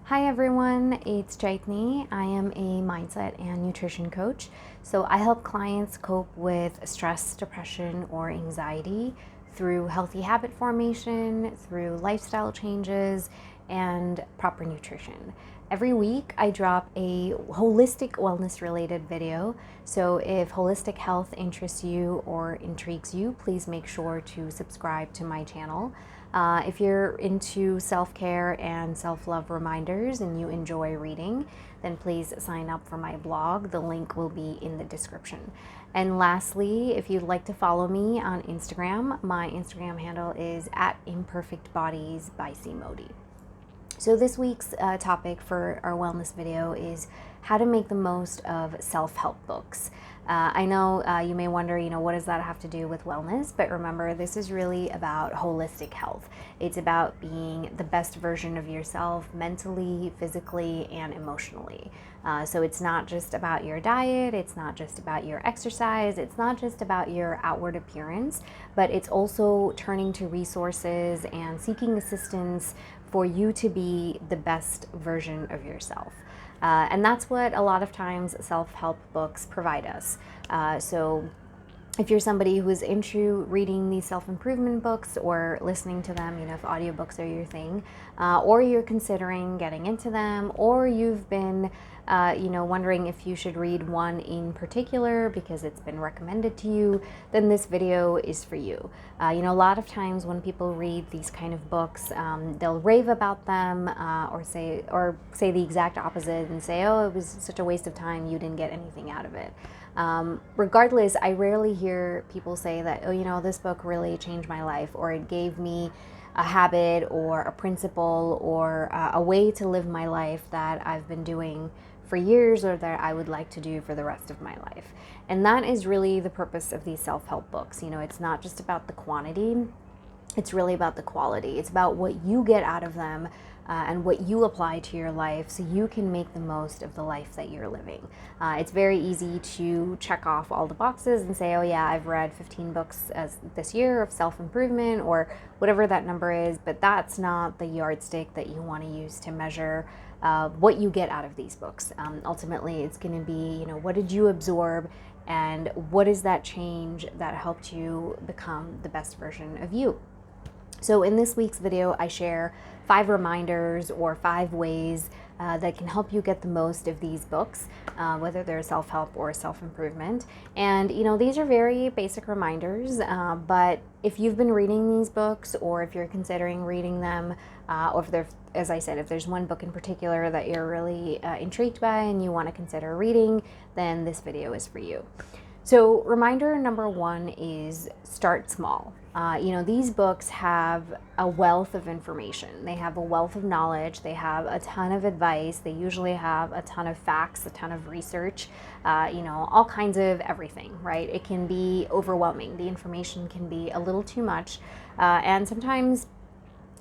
Hi everyone, it's Chaitni. I am a mindset and nutrition coach. So I help clients cope with stress, depression, or anxiety through healthy habit formation, through lifestyle changes, and proper nutrition. Every week I drop a holistic wellness related video. So if holistic health interests you or intrigues you, please make sure to subscribe to my channel. If you're into self-care and self-love reminders and you enjoy reading, then please sign up for my blog. The link will be in the description. And lastly, if you'd like to follow me on Instagram, my Instagram handle is @imperfectbodies by C Modi. So this week's topic for our wellness video is how to make the most of self-help books. I know you may wonder, what does that have to do with wellness? But remember, this is really about holistic health. It's about being the best version of yourself mentally, physically, and emotionally. So it's not just about your diet, it's not just about your exercise, it's not just about your outward appearance, but it's also turning to resources and seeking assistance for you to be the best version of yourself. And that's what a lot of times self-help books provide us. So if you're somebody who is into reading these self-improvement books or listening to them, if audiobooks are your thing, or you're considering getting into them, or you've been wondering if you should read one in particular because it's been recommended to you, then this video is for you. A lot of times when people read these kind of books, they'll rave about them or say the exact opposite and say, oh, it was such a waste of time, you didn't get anything out of it. Regardless, I rarely hear people say that, oh, this book really changed my life, or it gave me a habit or a principle or a way to live my life that I've been doing for years or that I would like to do for the rest of my life. And that is really the purpose of these self-help books. It's not just about the quantity, it's really about the quality. It's about what you get out of them and what you apply to your life so you can make the most of the life that you're living. It's very easy to check off all the boxes and say, oh yeah, I've read 15 books this year of self-improvement or whatever that number is, but that's not the yardstick that you want to use to measure what you get out of these books. Ultimately, it's going to be, what did you absorb and what is that change that helped you become the best version of you? So in this week's video, I share 5 reminders or 5 ways that can help you get the most of these books, whether they're self-help or self-improvement. And these are very basic reminders, but if you've been reading these books or if you're considering reading them, or if there's, as I said, if there's one book in particular that you're really intrigued by and you want to consider reading, then this video is for you. So reminder number 1 is start small. These books have a wealth of information. They have a wealth of knowledge. They have a ton of advice. They usually have a ton of facts, a ton of research, all kinds of everything, right? It can be overwhelming. The information can be a little too much. And sometimes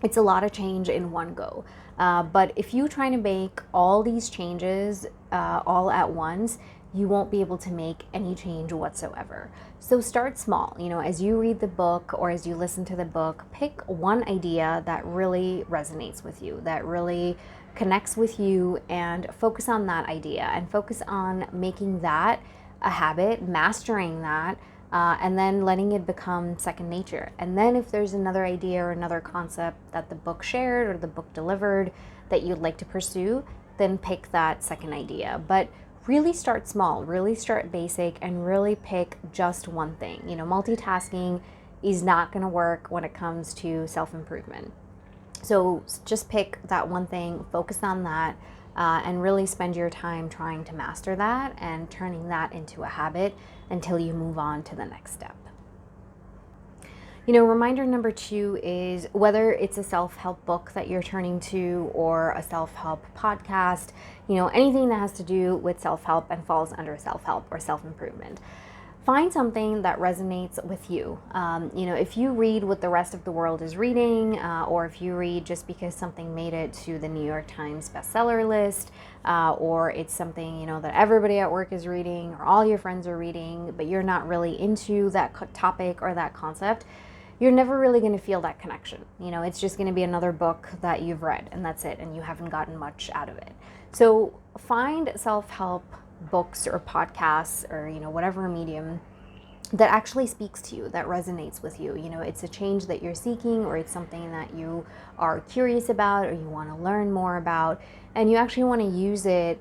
it's a lot of change in one go. But if you try to make all these changes all at once, you won't be able to make any change whatsoever. So start small. As you read the book or as you listen to the book, pick one idea that really resonates with you, that really connects with you, and focus on that idea and focus on making that a habit, mastering that, and then letting it become second nature. And then if there's another idea or another concept that the book shared or the book delivered that you'd like to pursue, then pick that second idea. But really start small, really start basic, and really pick just one thing. Multitasking is not going to work when it comes to self-improvement. So just pick that one thing, focus on that, and really spend your time trying to master that and turning that into a habit until you move on to the next step. Reminder number 2 is whether it's a self-help book that you're turning to or a self-help podcast, anything that has to do with self-help and falls under self-help or self-improvement. Find something that resonates with you. If you read what the rest of the world is reading, or if you read just because something made it to the New York Times bestseller list, or it's something, that everybody at work is reading or all your friends are reading, but you're not really into that topic or that concept, you're never really going to feel that connection. It's just going to be another book that you've read, and that's it, and you haven't gotten much out of it. So find self-help books or podcasts or, whatever medium that actually speaks to you, that resonates with you. It's a change that you're seeking, or it's something that you are curious about, or you want to learn more about, and you actually want to use it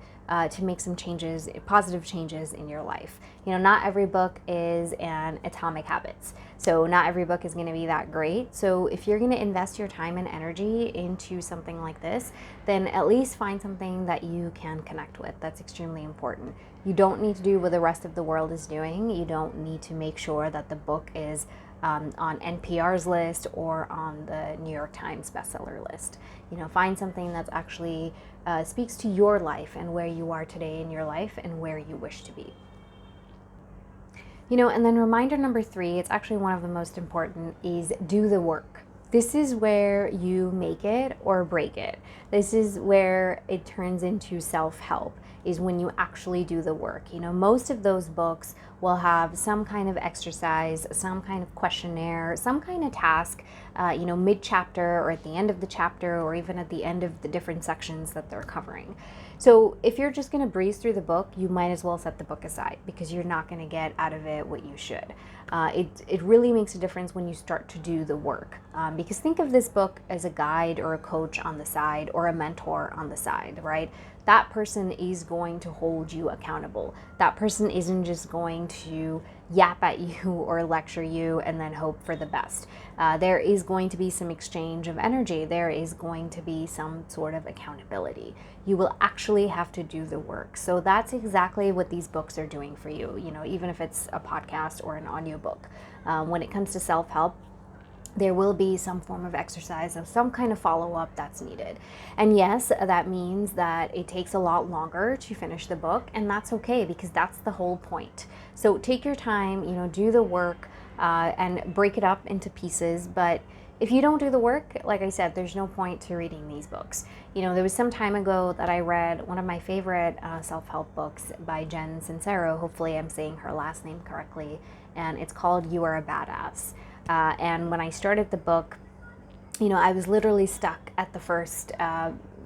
to make some changes, positive changes in your life. Not every book is an Atomic Habits. So not every book is going to be that great. So if you're going to invest your time and energy into something like this, then at least find something that you can connect with. That's extremely important. You don't need to do what the rest of the world is doing. You don't need to make sure that the book is on NPR's list or on the New York Times bestseller list. Find something that's actually speaks to your life and where you are today in your life and where you wish to be. And then reminder number 3, it's actually one of the most important, is do the work. This is where you make it or break it. This is where it turns into self-help, is when you actually do the work. Most of those books will have some kind of exercise, some kind of questionnaire, some kind of task, mid-chapter or at the end of the chapter, or even at the end of the different sections that they're covering. So if you're just going to breeze through the book, you might as well set the book aside, because you're not going to get out of it what you should. It really makes a difference when you start to do the work, because think of this book as a guide or a coach on the side, or a mentor on the side, right? That person is going to hold you accountable. That person isn't just going to yap at you or lecture you and then hope for the best. There is going to be some exchange of energy. There is going to be some sort of accountability. You will actually have to do the work. So that's exactly what these books are doing for you, even if it's a podcast or an audiobook. When it comes to self-help, there will be some form of exercise of some kind of follow-up that's needed. And yes, that means that it takes a lot longer to finish the book, and that's okay, because that's the whole point. So take your time, do the work, and break it up into pieces. But if you don't do the work, like I said, there's no point to reading these books. There was some time ago that I read one of my favorite self-help books by Jen Sincero. Hopefully I'm saying her last name correctly. And it's called You Are a Badass. And when I started the book, I was literally stuck at the first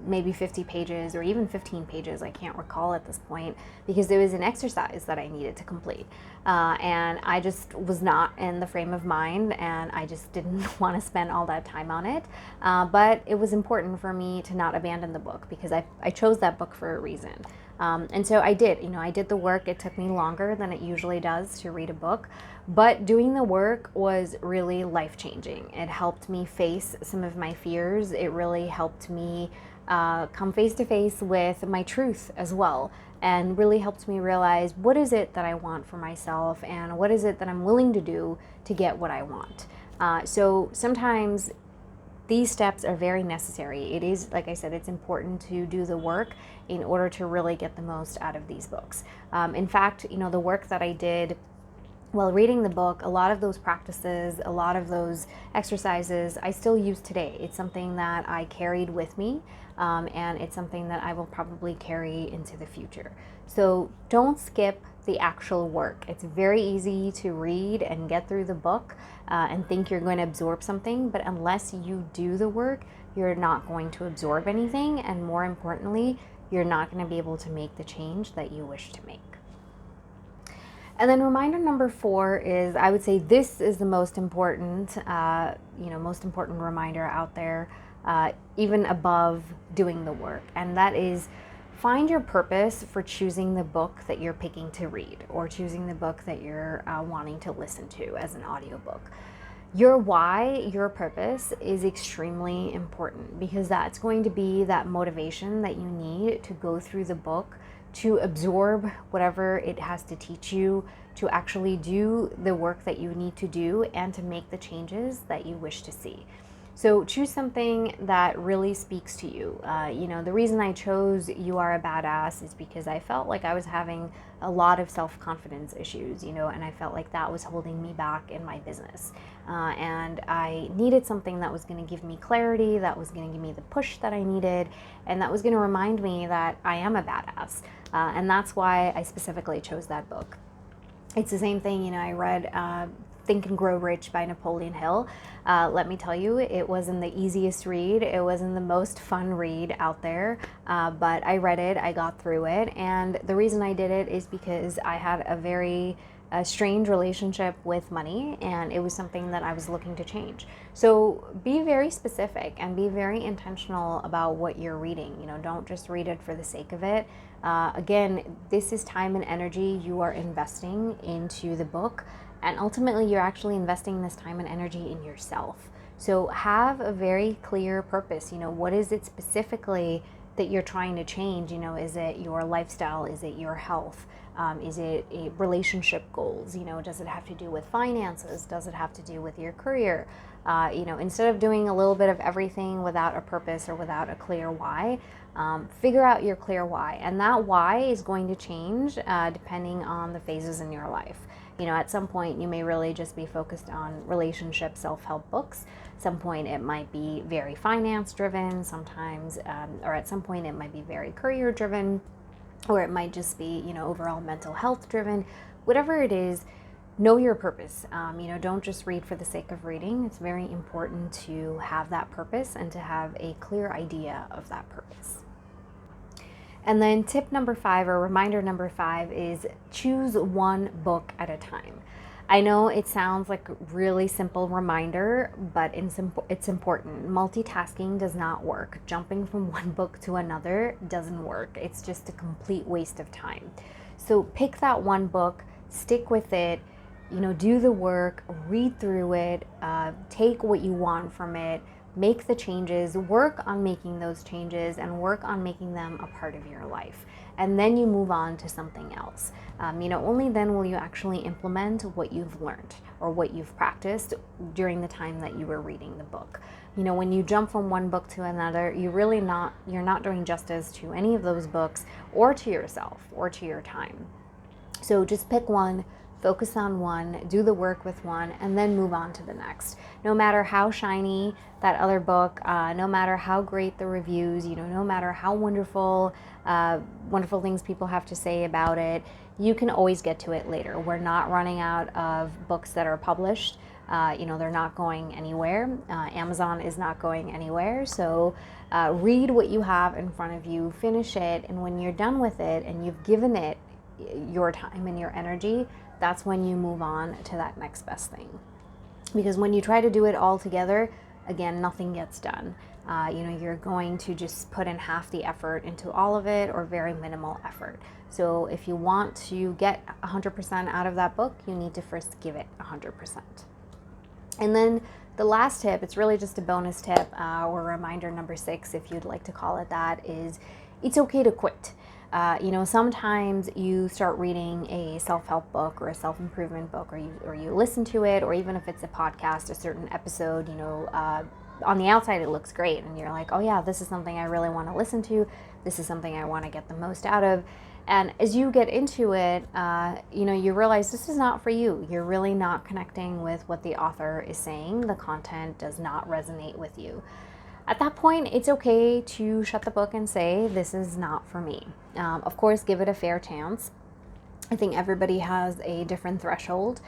maybe 50 pages or even 15 pages, I can't recall at this point, because there was an exercise that I needed to complete. And I just was not in the frame of mind, and I just didn't want to spend all that time on it. But it was important for me to not abandon the book, because I chose that book for a reason. And so I did, I did the work. It took me longer than it usually does to read a book, but doing the work was really life-changing. It helped me face some of my fears. It really helped me come face to face with my truth as well, and really helped me realize what is it that I want for myself, and what is it that I'm willing to do to get what I want. So sometimes these steps are very necessary. It is, like I said, it's important to do the work in order to really get the most out of these books. In fact, the work that I did while reading the book, a lot of those practices, a lot of those exercises, I still use today. It's something that I carried with me, and it's something that I will probably carry into the future. So don't skip the actual work. It's very easy to read and get through the book and think you're going to absorb something, but unless you do the work, you're not going to absorb anything, and more importantly, you're not going to be able to make the change that you wish to make. And then reminder number 4 is, I would say this is the most important, most important reminder out there, even above doing the work. And that is, find your purpose for choosing the book that you're picking to read, or choosing the book that you're wanting to listen to as an audiobook. Your why, your purpose is extremely important, because that's going to be that motivation that you need to go through the book, to absorb whatever it has to teach you, to actually do the work that you need to do, and to make the changes that you wish to see. So choose something that really speaks to you. The reason I chose You Are a Badass is because I felt like I was having a lot of self-confidence issues, and I felt like that was holding me back in my business. And I needed something that was going to give me clarity, that was going to give me the push that I needed, and that was going to remind me that I am a badass. And that's why I specifically chose that book. It's the same thing, I read Think and Grow Rich by Napoleon Hill. Let me tell you, it wasn't the easiest read. It wasn't the most fun read out there, but I read it, I got through it. And the reason I did it is because I had a strange relationship with money, and it was something that I was looking to change. So be very specific and be very intentional about what you're reading. Don't just read it for the sake of it. Again, this is time and energy you are investing into the book, and ultimately you're actually investing this time and energy in yourself. So have a very clear purpose. What is it specifically that you're trying to change? Is it your lifestyle? Is it your health? Is it a relationship goals? Does it have to do with finances? Does it have to do with your career? Instead of doing a little bit of everything without a purpose or without a clear why, figure out your clear why. And that why is going to change depending on the phases in your life. At some point you may really just be focused on relationship self-help books. Some point it might be very finance driven, sometimes, or at some point it might be very career driven, or it might just be, overall mental health driven. Whatever it is, know your purpose. Don't just read for the sake of reading. It's very important to have that purpose and to have a clear idea of that purpose. And then tip number 5, or reminder number 5, is choose one book at a time. I know it sounds like a really simple reminder, but it's important. Multitasking does not work. Jumping from one book to another doesn't work. It's just a complete waste of time. So pick that one book, stick with it, do the work, read through it, take what you want from it, make the changes, work on making those changes, and work on making them a part of your life. And then you move on to something else. Only then will you actually implement what you've learned or what you've practiced during the time that you were reading the book. When you jump from one book to another, you're not doing justice to any of those books or to yourself or to your time. So just pick one, focus on one, do the work with one, and then move on to the next. No matter how shiny that other book, no matter how great the reviews, no matter how wonderful things people have to say about it, you can always get to it later. We're not running out of books that are published. They're not going anywhere. Amazon is not going anywhere. So read what you have in front of you, finish it, and when you're done with it and you've given it your time and your energy, that's when you move on to that next best thing. Because when you try to do it all together, again, nothing gets done. You're going to just put in half the effort into all of it, or very minimal effort. So if you want to get 100% out of that book, you need to first give it 100%. And then the last tip, it's really just a bonus tip, or reminder number 6, if you'd like to call it that, is it's okay to quit. Sometimes you start reading a self-help book or a self-improvement book, or you listen to it, or even if it's a podcast, a certain episode, on the outside it looks great, and you're like, oh yeah, this is something I really want to listen to. This is something I want to get the most out of. And as you get into it, you realize this is not for you. You're really not connecting with what the author is saying. The content does not resonate with you. At that point, it's okay to shut the book and say, this is not for me. Of course, give it a fair chance. I think everybody has a different threshold.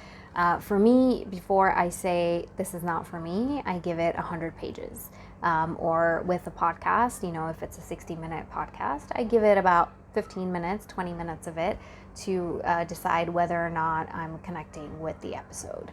For me, before I say this is not for me, I give it 100 pages. Or with a podcast, if it's a 60-minute podcast, I give it about 15 minutes, 20 minutes of it to decide whether or not I'm connecting with the episode.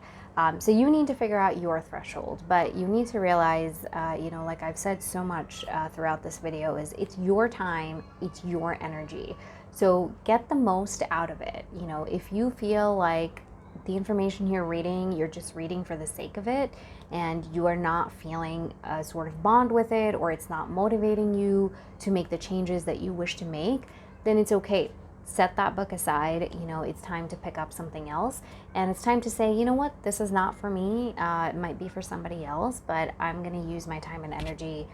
So you need to figure out your threshold, but you need to realize, like I've said so much throughout this video, is it's your time, it's your energy. So get the most out of it. If you feel like the information you're reading, you're just reading for the sake of it, and you are not feeling a sort of bond with it, or it's not motivating you to make the changes that you wish to make, then it's okay. Set that book aside. It's time to pick up something else, and it's time to say, you know what, this is not for me. It might be for somebody else, but I'm going to use my time and energy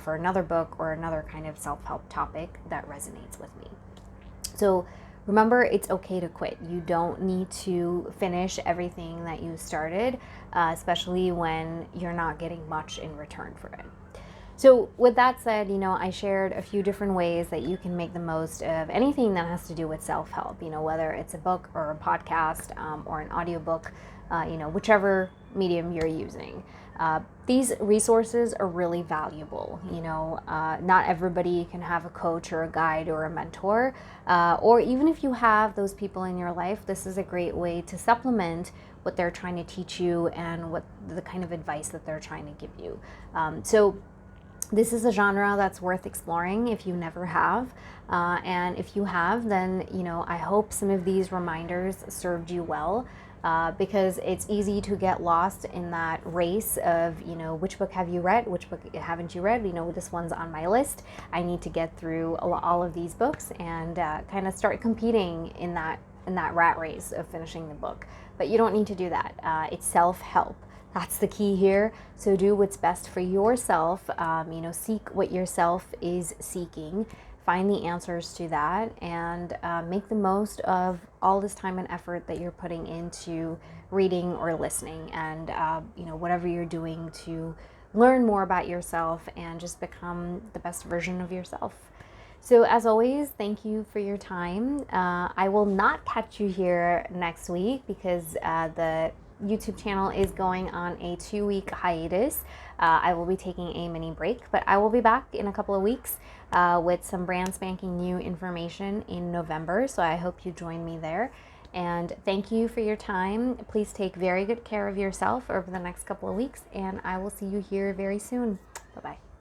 for another book or another kind of self-help topic that resonates with me. So remember, it's okay to quit. You don't need to finish everything that you started, especially when you're not getting much in return for it. So with that said, I shared a few different ways that you can make the most of anything that has to do with self-help, whether it's a book or a podcast or an audiobook. whichever medium you're using. These resources are really valuable. Not everybody can have a coach or a guide or a mentor, or even if you have those people in your life, this is a great way to supplement what they're trying to teach you and what the kind of advice that they're trying to give you. So this is a genre that's worth exploring if you never have. And if you have, then, I hope some of these reminders served you well. Because it's easy to get lost in that race of, which book have you read, which book haven't you read? This one's on my list. I need to get through all of these books and kind of start competing in that rat race of finishing the book. But you don't need to do that. It's self-help. That's the key here. So do what's best for yourself. Seek what yourself is seeking. Find the answers to that and make the most of all this time and effort that you're putting into reading or listening and, whatever you're doing to learn more about yourself and just become the best version of yourself. So as always, thank you for your time. I will not catch you here next week because the YouTube channel is going on a 2-week hiatus. I will be taking a mini break, but I will be back in a couple of weeks with some brand spanking new information in November. So I hope you join me there. And thank you for your time. Please take very good care of yourself over the next couple of weeks, and I will see you here very soon. Bye-bye.